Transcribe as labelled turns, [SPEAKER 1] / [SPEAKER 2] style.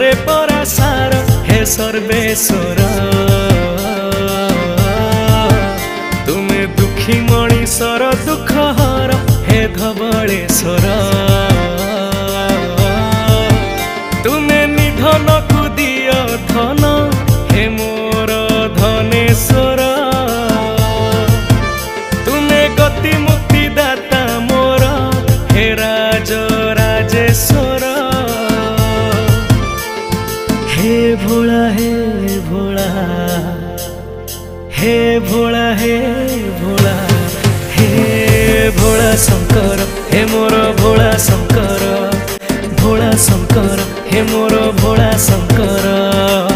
[SPEAKER 1] रे परासार हे सर्वेश्वर तुमे दुखी मणिषर दुख हर हे धवलेश्वर तुमे निधन को दिय धन हे मोर धनेश्वर तुमे गति मुक्ति दाता मोर हे राज राजेश्वर हे भोला हे भोला हे भोला हे भोला हे भोला शंकर हे मोर भोला शंकर हे मोर भोला शंकर।